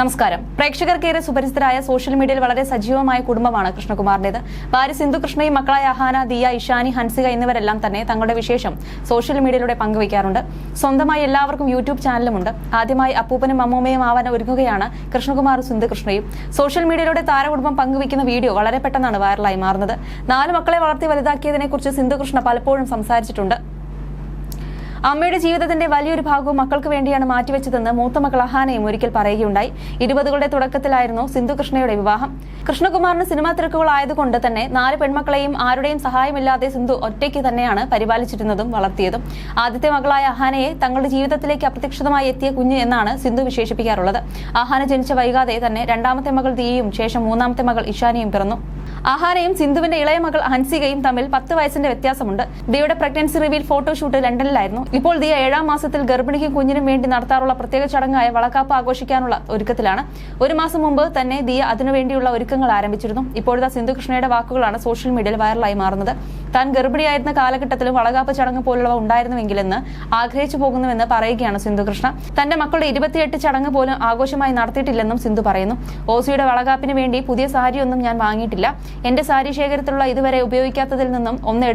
നമസ്കാരം. പ്രേക്ഷകർക്കേറെ സുപരിചിതരായ സോഷ്യൽ മീഡിയയിൽ വളരെ സജീവമായ കുടുംബമാണ് കൃഷ്ണകുമാറിന്റേത്. ഭാര്യ സിന്ധു കൃഷ്ണയും മക്കളായ അഹാന, ദിയ, ഇഷാനി, ഹൻസിക എന്നിവരെല്ലാം തന്നെ തങ്ങളുടെ വിശേഷം സോഷ്യൽ മീഡിയയിലൂടെ പങ്കുവയ്ക്കാറുണ്ട്. സ്വന്തമായി എല്ലാവർക്കും യൂട്യൂബ് ചാനലുമുണ്ട്. ആദ്യമായി അപ്പൂപ്പനും അമ്മൂമ്മയും ആവാൻ ഒരുങ്ങുകയാണ് കൃഷ്ണകുമാറും സിന്ധു കൃഷ്ണയും. സോഷ്യൽ മീഡിയയിലൂടെ താരകുടുംബം പങ്കുവയ്ക്കുന്ന വീഡിയോ വളരെ പെട്ടെന്നാണ് വൈറലായി മാറുന്നത്. 4 മക്കളെ വളർത്തി വലുതാക്കിയതിനെക്കുറിച്ച് സിന്ധു കൃഷ്ണ പലപ്പോഴും സംസാരിച്ചിട്ടുണ്ട്. അമ്മയുടെ ജീവിതത്തിന്റെ വലിയൊരു ഭാഗവും മക്കൾക്ക് വേണ്ടിയാണ് മാറ്റിവെച്ചതെന്ന് മൂത്ത മകൾ അഹാനയും ഒരിക്കൽ പറയുകയുണ്ടായി. 20കളുടെ തുടക്കത്തിലായിരുന്നു സിന്ധു കൃഷ്ണയുടെ വിവാഹം. കൃഷ്ണകുമാറിന് സിനിമാ തിരക്കുകളായതുകൊണ്ട് തന്നെ 4 പെൺമക്കളെയും ആരുടെയും സഹായമില്ലാതെ സിന്ധു ഒറ്റയ്ക്ക് തന്നെയാണ് പരിപാലിച്ചിരുന്നതും വളർത്തിയതും. ആദ്യത്തെ മകളായ അഹാനയെ തങ്ങളുടെ ജീവിതത്തിലേക്ക് അപ്രതീക്ഷിതമായി എത്തിയ കുഞ്ഞ് എന്നാണ് സിന്ധു വിശേഷിപ്പിക്കാറുള്ളത്. അഹാന ജനിച്ച വൈകാതെ തന്നെ രണ്ടാമത്തെ മകൾ ദിയയും ശേഷം മൂന്നാമത്തെ മകൾ ഇഷാനിയും പിറന്നു. അഹാനയും സിന്ധുവിന്റെ ഇളയ മകൾ ഹൻസികയും തമ്മിൽ 10 വയസ്സിന്റെ വ്യത്യാസമുണ്ട്. ദിയയുടെ പ്രഗ്നൻസി റിവീൽ ഫോട്ടോഷൂട്ട് ലണ്ടനിലായിരുന്നു. ഇപ്പോൾ ദിയ 7ാം മാസത്തിൽ ഗർഭിണിക്കും കുഞ്ഞിനും വേണ്ടി നടത്താറുള്ള പ്രത്യേക ചടങ്ങായ വളക്കാപ്പ് ആഘോഷിക്കാനുള്ള ഒരുക്കത്തിലാണ്. 1 മാസം മുമ്പ് തന്നെ ദിയ അതിനുവേണ്ടിയുള്ള ഒരുക്കങ്ങൾ ആരംഭിച്ചിരുന്നു. ഇപ്പോഴത്തെ സിന്ധു കൃഷ്ണയുടെ വാക്കുകളാണ് സോഷ്യൽ മീഡിയയിൽ വൈറലായി മാറുന്നത്. താൻ ഗർഭിണിയായിരുന്ന കാലഘട്ടത്തിലും വളകാപ്പ് ചടങ്ങ് പോലുള്ളവ ഉണ്ടായിരുന്നുവെങ്കിലെന്ന് ആഗ്രഹിച്ചു പോകുന്നുവെന്ന് പറയുകയാണ് സിന്ധു കൃഷ്ണ. തന്റെ മക്കളുടെ 28 ചടങ്ങ് പോലും ആഘോഷമായി നടത്തിയിട്ടില്ലെന്നും സിന്ധു പറയുന്നു. ഓസിയുടെ വളകാപ്പിന് വേണ്ടി പുതിയ സാരിയൊന്നും ഞാൻ വാങ്ങിയിട്ടില്ല. എന്റെ സാരി ശേഖരത്തിലുള്ള ഇതുവരെ ഉപയോഗിക്കാത്തതിൽ നിന്നും ഒന്ന്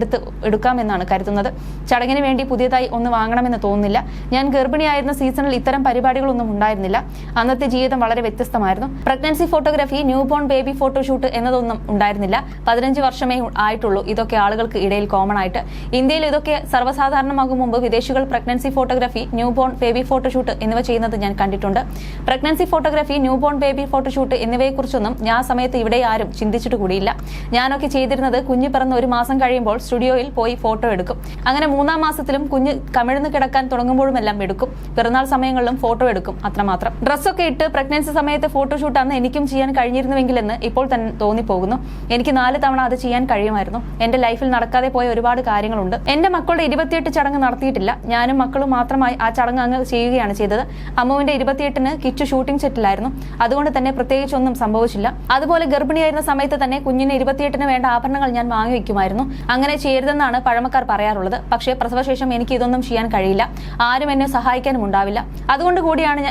എടുക്കാമെന്നാണ് കരുതുന്നത്. ചടങ്ങിന് വേണ്ടി പുതിയതായി ഒന്ന് വാങ്ങണമെന്ന് തോന്നുന്നില്ല. ഞാൻ ഗർഭിണിയായിരുന്ന സീസണിൽ ഇത്തരം പരിപാടികളൊന്നും ഉണ്ടായിരുന്നില്ല. അന്നത്തെ ജീവിതം വളരെ വ്യത്യസ്തമായിരുന്നു. Pregnancy photography, newborn baby photoshoot എന്നതൊന്നും ഉണ്ടായിരുന്നില്ല. 15 വർഷമേ ആയിട്ടുള്ളൂ ഇതൊക്കെ ആളുകൾക്ക് ഇടയിൽ കോമൺ ആയിട്ട്. ഇന്ത്യയിൽ ഇതൊക്കെ സർവ്വസാധാരണമാകും മുമ്പ് വിദേശികൾ pregnancy photography, newborn baby photoshoot എന്നിവ ചെയ്യുന്നത് ഞാൻ കണ്ടിട്ടുണ്ട്. Pregnancy photography, newborn baby photoshoot എന്നിവയെക്കുറിച്ചൊന്നും ഞാൻ സമയത്ത് ഇവിടെ ആരും ചിന്തിച്ചിട്ട് കൂടിയില്ല. ഞാനൊക്കെ ചെയ്തിരുന്നത് കുഞ്ഞ് പിറന്ന് 1 മാസം കഴിയുമ്പോൾ സ്റ്റുഡിയോയിൽ പോയി ഫോട്ടോ എടുക്കും. അങ്ങനെ 3ാം മാസത്തിലും കുഞ്ഞ് കമിഴ്ന്ന് കിടക്കാൻ തുടങ്ങുമ്പോഴുമെല്ലാം എടുക്കും. പിറന്നാൾ സമയങ്ങളിലും ഫോട്ടോ എടുക്കും. അത്രമാത്രം. ഡ്രസ്സൊക്കെ ഇട്ട് പ്രഗ്നൻസി സമയത്ത് ഫോട്ടോഷൂട്ടാണ് എനിക്കും ചെയ്യാൻ കഴിഞ്ഞിരുന്നുവെങ്കിലെന്ന് ഇപ്പോൾ തന്നെ തോന്നിപ്പോകുന്നു. എനിക്ക് 4 തവണ അത് ചെയ്യാൻ കഴിയുമായിരുന്നു. എന്റെ ലൈഫിൽ നടക്കാതെ പോയ ഒരുപാട് കാര്യങ്ങളുണ്ട്. എന്റെ മക്കളുടെ 28 ചടങ്ങ് നടത്തിയിട്ടില്ല. ഞാനും മക്കളും മാത്രമായി ആ ചടങ്ങ് അങ്ങ് ചെയ്യുകയാണ് ചെയ്തത്. അമ്മുവിന്റെ 28ന് കിച്ചു ഷൂട്ടിംഗ് സെറ്റിലായിരുന്നു. അതുകൊണ്ട് തന്നെ പ്രത്യേകിച്ചൊന്നും സംഭവിച്ചില്ല. അതുപോലെ ഗർഭിണിയായിരുന്ന സമയത്ത് തന്നെ കുഞ്ഞിന് 28ന് വേണ്ട ആഭരണങ്ങൾ ഞാൻ വാങ്ങിവെക്കുമായിരുന്നു. അങ്ങനെ ചെയ്യരുതെന്നാണ് പഴമക്കാർ പറയാറുള്ളത്. പക്ഷേ പ്രസവശേഷം എനിക്ക് ഇതൊന്നും ചെയ്യാൻ കഴിയില്ല. ആരും എന്നെ സഹായിക്കാനും ഉണ്ടാവില്ല. അതുകൊണ്ട് കൂടിയാണ്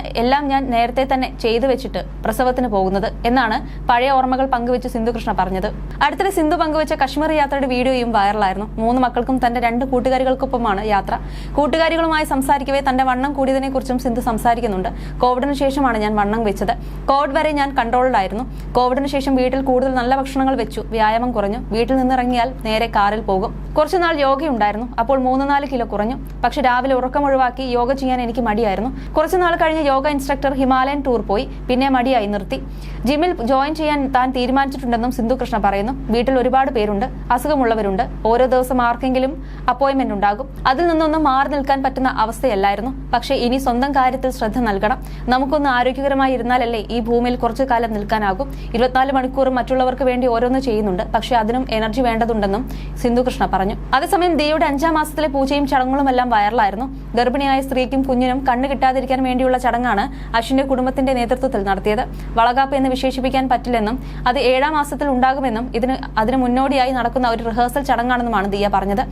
ഞാൻ നേരത്തെ തന്നെ ചെയ്തു വെച്ചിട്ട് പ്രസവത്തിന് പോകുന്നത് എന്നാണ് പഴയ ഓർമ്മകൾ പങ്കുവെച്ച് സിന്ധു കൃഷ്ണ പറഞ്ഞത്. അടുത്തിടെ സിന്ധു പങ്കുവെച്ച കശ്മീർ യാത്രയുടെ വീഡിയോയും വൈറലായിരുന്നു. 3 മക്കൾക്കും തന്റെ 2 കൂട്ടുകാരികൾക്കൊപ്പമാണ് യാത്ര. കൂട്ടുകാരികളുമായി സംസാരിക്കവേ തന്റെ വണ്ണം കൂടിയതിനെ കുറിച്ചും സിന്ധു സംസാരിക്കുന്നുണ്ട്. കോവിഡിന് ശേഷമാണ് ഞാൻ വണ്ണം വെച്ചത്. കോവിഡ് വരെ ഞാൻ കൺട്രോൾഡായിരുന്നു. കോവിഡിന് ശേഷം വീട്ടിൽ കൂടുതൽ നല്ല ഭക്ഷണങ്ങൾ വെച്ചു. വ്യായാമം കുറഞ്ഞു. വീട്ടിൽ നിന്നിറങ്ങിയാൽ നേരെ കാറിൽ പോകും. കുറച്ചുനാൾ യോഗയുണ്ടായിരുന്നു. അപ്പോൾ 3-4 കിലോ കുറഞ്ഞു. പക്ഷെ രാവിലെ ഉറക്കം ഒഴിവാക്കി യോഗ ചെയ്യാൻ എനിക്ക് മടിയായിരുന്നു. കുറച്ചുനാൾ കഴിഞ്ഞ് യോഗ ഇൻസ്ട്രക്ടർ ഹിമാലയൻ ടൂർ പോയി. പിന്നെ മടിയായി നിർത്തി. ജിമ്മിൽ ജോയിൻ ചെയ്യാൻ താൻ തീരുമാനിച്ചിട്ടുണ്ടെന്നും സിന്ധു കൃഷ്ണ പറയുന്നു. വീട്ടിൽ ഒരുപാട് പേരുണ്ട്, അസുഖമുള്ളവരുണ്ട്. ഓരോ ദിവസം ആർക്കെങ്കിലും അപ്പോയിന്റ്മെന്റ് ഉണ്ടാകും. അതിൽ നിന്നൊന്നും മാറി നിൽക്കാൻ പറ്റുന്ന അവസ്ഥയല്ലായിരുന്നു. പക്ഷേ ഇനി സ്വന്തം കാര്യത്തിൽ ശ്രദ്ധ നൽകണം. നമുക്കൊന്ന് ആരോഗ്യകരമായി ഇരുന്നാലല്ലേ ഈ ഭൂമിയിൽ കുറച്ചു കാലം നിൽക്കാനാകും. 24 മണിക്കൂറും മറ്റുള്ളവർക്ക് വേണ്ടി ഓരോന്ന് ചെയ്യുന്നുണ്ട്. പക്ഷേ അതിനും എനർജി വേണ്ടതുണ്ടെന്നും സിന്ധു കൃഷ്ണ പറഞ്ഞു. അതേസമയം ദിയയുടെ 5ാം മാസത്തിലെ പൂജയും ചടങ്ങുകളുമെല്ലാം വൈറലായിരുന്നു. ഗർഭിണിയായ സ്ത്രീക്കും കുഞ്ഞിനും കണ്ണ് കിട്ടാതിരിക്കാൻ വേണ്ടിയുള്ള ചടങ്ങാണ് അശ്വിന്റെ കുടുംബത്തിന്റെ നേതൃത്വത്തിൽ നടത്തിയത്. വളകാപ്പ് എന്ന് വിശേഷിപ്പിക്കാൻ പറ്റില്ലെന്നും അത് 7ാം മാസത്തിൽ ഉണ്ടാകുമെന്നും അതിന് മുന്നോടിയായി നടക്കുന്ന ഒരു റിഹേഴ്സൽ ചടങ്ങാണെന്നുമാണ് ദിയ പറഞ്ഞത്.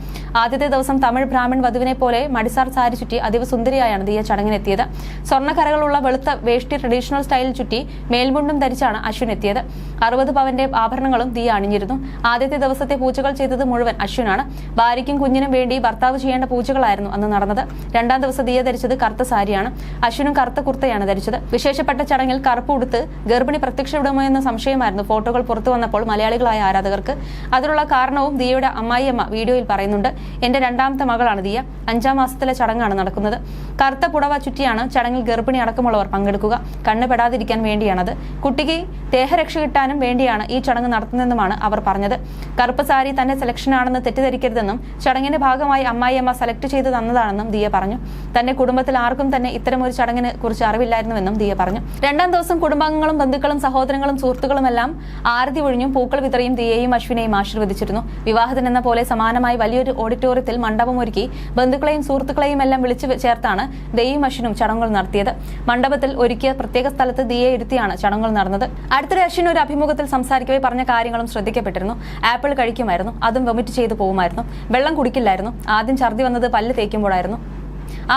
ആദ്യത്തെ ദിവസം തമിഴ് ബ്രാഹ്മൺ വധുവിനെ പോലെ മടിസാർ സാരി ചുറ്റി അതീവ സുന്ദരിയായാണ് ദിയ ചടങ്ങിനെത്തിയത്. സ്വർണ്ണക്കരകളുള്ള വെളുത്ത വേഷ്ടി ട്രഡീഷണൽ സ്റ്റൈലിൽ ചുറ്റി മേൽമുണ്ടും ധരിച്ചാണ് അശ്വിൻ എത്തിയത്. 60 പവന്റെ ആഭരണങ്ങളും ദിയ അണിഞ്ഞിരുന്നു. ആദ്യത്തെ ദിവസത്തെ പൂജകൾ ചെയ്തത് മുഴുവൻ അശ്വിനാണ്. ഭാര്യയ്ക്കും കുഞ്ഞിനും വേണ്ടി ഭർത്താവ് ചെയ്യേണ്ട പൂജകളായിരുന്നു അന്ന് നടന്നത്. 2ാം ദിവസം ദിയ ധരിച്ചത് കറുത്ത സാരിയാണ്. അശ്വിനും കറുത്ത കുർത്തയാണ് ധരിച്ചത്. വിശേഷപ്പെട്ട ചടങ്ങിൽ കറുപ്പ് ഉടുത്ത് ഗർഭിണി പ്രത്യക്ഷപ്പെടുമോ എന്ന സംശയമായിരുന്നു ഫോട്ടോകൾ പുറത്തു വന്നപ്പോൾ മലയാളികളായ ആരാധകർക്ക്. അതിനുള്ള കാരണവും ദിയയുടെ അമ്മായിയമ്മ വീഡിയോയിൽ പറയുന്നുണ്ട്. എന്റെ 2ാമത്തെ മകളാണ് ദിയ. 5ാം മാസത്തിലെ ചടങ്ങാണ് നടക്കുന്നത്. കറുത്ത പുടവ ചുറ്റിയാണ് ചടങ്ങിൽ ഗർഭിണി അടക്കമുള്ളവർ പങ്കെടുക്കുക. കണ്ണ് പെടാതിരിക്കാൻ വേണ്ടിയാണത്. കുട്ടിക്ക് ദേഹരക്ഷ കിട്ടാനും വേണ്ടിയാണ് ഈ ചടങ്ങ് നടത്തുന്നതെന്നുമാണ് അവർ പറഞ്ഞത്. കറുപ്പ് സാരി തന്റെ സെലക്ഷനാണെന്ന് തെറ്റിദ്ധരിക്കരുതെന്നും ചടങ്ങിന്റെ ഭാഗമായി അമ്മായിയമ്മ സെലക്ട് ചെയ്ത് തന്നതാണെന്നും ദിയ പറഞ്ഞു. തന്റെ കുടുംബത്തിൽ ആർക്കും തന്നെ ഇത്തരമൊരു ചടങ്ങിനെ കുറിച്ച് അറിവില്ലായിരുന്നുവെന്നും ദിയ പറഞ്ഞു. 2ാം ദിവസം കുടുംബാംഗങ്ങളും ബന്ധുക്കളും സഹോദരങ്ങളും സുഹൃത്തുക്കളുമെല്ലാം ആരതി ഒഴിഞ്ഞും പൂക്കൾ വിതറിയും ദിയയും അശ്വിനെയും ആശീർവദിച്ചിരുന്നു. വിവാഹത്തിനെന്ന പോലെ സമാനമായി വലിയൊരു ഓഡിറ്റോറിയത്തിൽ മണ്ഡപമൊരുക്കി ബന്ധുക്കളെയും സുഹൃത്തുക്കളെയും എല്ലാം വിളിച്ചു ചേർത്താണ് ദിയയും അശ്വിനും ചടങ്ങുകൾ നടത്തിയത്. മണ്ഡപത്തിൽ ഒരുക്കിയ പ്രത്യേക സ്ഥലത്ത് ദിയയെ ഇരുത്തിയാണ് ചടങ്ങുകൾ നടന്നത്. അടുത്തിടെ അശ്വിൻ ഒരു അഭിമുഖത്തിൽ സംസാരിക്കവേ പറഞ്ഞ കാര്യങ്ങളും ശ്രദ്ധിക്കപ്പെട്ടിരുന്നു. ആപ്പിൾ കഴിക്കുമായിരുന്നു. അതും വൊമിറ്റ് ചെയ്തു പോകുമായിരുന്നു. വെള്ളം കുടിക്കില്ലായിരുന്നു. ആദ്യം ഛർദി വന്നത് പല്ല് തേക്കുമ്പോഴായിരുന്നു.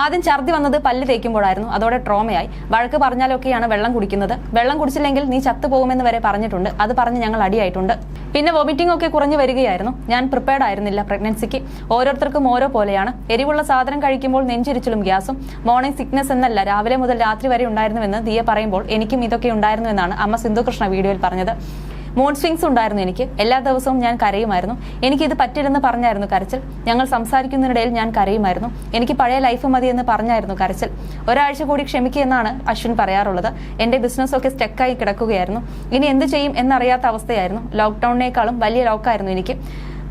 ആദ്യം ഛർദ്ദി വന്നത് പല്ല് തേക്കുമ്പോഴായിരുന്നു. അതോടെ ട്രോമയായി. വഴക്ക് പറഞ്ഞാലൊക്കെയാണ് വെള്ളം കുടിക്കുന്നത്. വെള്ളം കുടിച്ചില്ലെങ്കിൽ നീ ചത്തുപോകുമെന്ന് വരെ പറഞ്ഞിട്ടുണ്ട്. അത് പറഞ്ഞ് ഞങ്ങൾ അടിയായിട്ടുണ്ട്. പിന്നെ വോമിറ്റിംഗ് ഒക്കെ കുറഞ്ഞു വരികയായിരുന്നു. ഞാൻ പ്രിപ്പയർഡ് ആയിരുന്നില്ല പ്രഗ്നൻസിക്ക്. ഓരോരുത്തർക്കും ഓരോ പോലെയാണ്. എരിവുള്ള സാധനം കഴിക്കുമ്പോൾ നെഞ്ചിരിച്ചിലും ഗ്യാസും. മോർണിംഗ് സിക്നസ് എന്നല്ല, രാവിലെ മുതൽ രാത്രി വരെ ഉണ്ടായിരുന്നുവെന്ന് ദിയ പറയുമ്പോൾ എനിക്കും ഇതൊക്കെ ഉണ്ടായിരുന്നുവെന്നാണ് അമ്മ സിന്ധുകൃഷ്ണ വീഡിയോയിൽ പറഞ്ഞത്. മൂഡ് സ്വിങ്സ് ഉണ്ടായിരുന്നു എനിക്ക്. എല്ലാ ദിവസവും ഞാൻ കരയുമായിരുന്നു. എനിക്കിത് പറ്റില്ലെന്ന് പറഞ്ഞായിരുന്നു കരച്ചിൽ. ഞങ്ങൾ സംസാരിക്കുന്നതിനിടയിൽ ഞാൻ കരയുമായിരുന്നു. എനിക്ക് പഴയ ലൈഫ് മതിയെന്ന് പറഞ്ഞായിരുന്നു കരച്ചിൽ. ഒരാഴ്ച കൂടി ക്ഷമിക്കുമെന്നാണ് അശ്വിൻ പറയാറുള്ളത്. എന്റെ ബിസിനസ്സൊക്കെ സ്റ്റക്കായി കിടക്കുകയായിരുന്നു. ഇനി എന്ത് ചെയ്യും എന്നറിയാത്ത അവസ്ഥയായിരുന്നു. ലോക്ക്ഡൌണിനേക്കാളും വലിയ ലോക്കായിരുന്നു എനിക്ക്.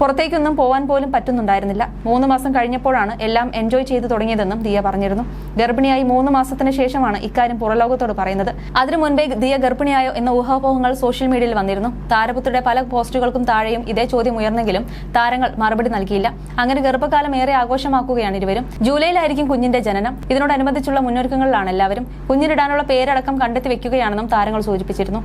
പുറത്തേക്കൊന്നും പോകാൻ പോലും പറ്റുന്നുണ്ടായിരുന്നില്ല. 3 മാസം കഴിഞ്ഞപ്പോഴാണ് എല്ലാം എൻജോയ് ചെയ്തു തുടങ്ങിയതെന്നും ദിയ പറഞ്ഞിരുന്നു. ഗർഭിണിയായി 3 മാസത്തിന് ശേഷമാണ് ഇക്കാര്യം പുറലോകത്തോട് പറയുന്നത്. അതിനു മുൻപേ ദിയ ഗർഭിണിയായോ എന്ന ഊഹാപോഹങ്ങൾ സോഷ്യൽ മീഡിയയിൽ വന്നിരുന്നു. താരപുത്രിയുടെ പല പോസ്റ്റുകൾക്കും താഴെയും ഇതേ ചോദ്യം ഉയർന്നെങ്കിലും താരങ്ങൾ മറുപടി നൽകിയില്ല. അങ്ങനെ ഗർഭകാലം ഏറെ ആഘോഷമാക്കുകയാണ് ഇരുവരും. ജൂലൈയിലായിരിക്കും കുഞ്ഞിന്റെ ജനനം. ഇതിനോടനുബന്ധിച്ചുള്ള മുന്നൊരുക്കങ്ങളിലാണ് എല്ലാവരും. കുഞ്ഞിനിടാനുള്ള പേരടക്കം കണ്ടെത്തി വെക്കുകയാണെന്നും താരങ്ങൾ സൂചിപ്പിച്ചിരുന്നു.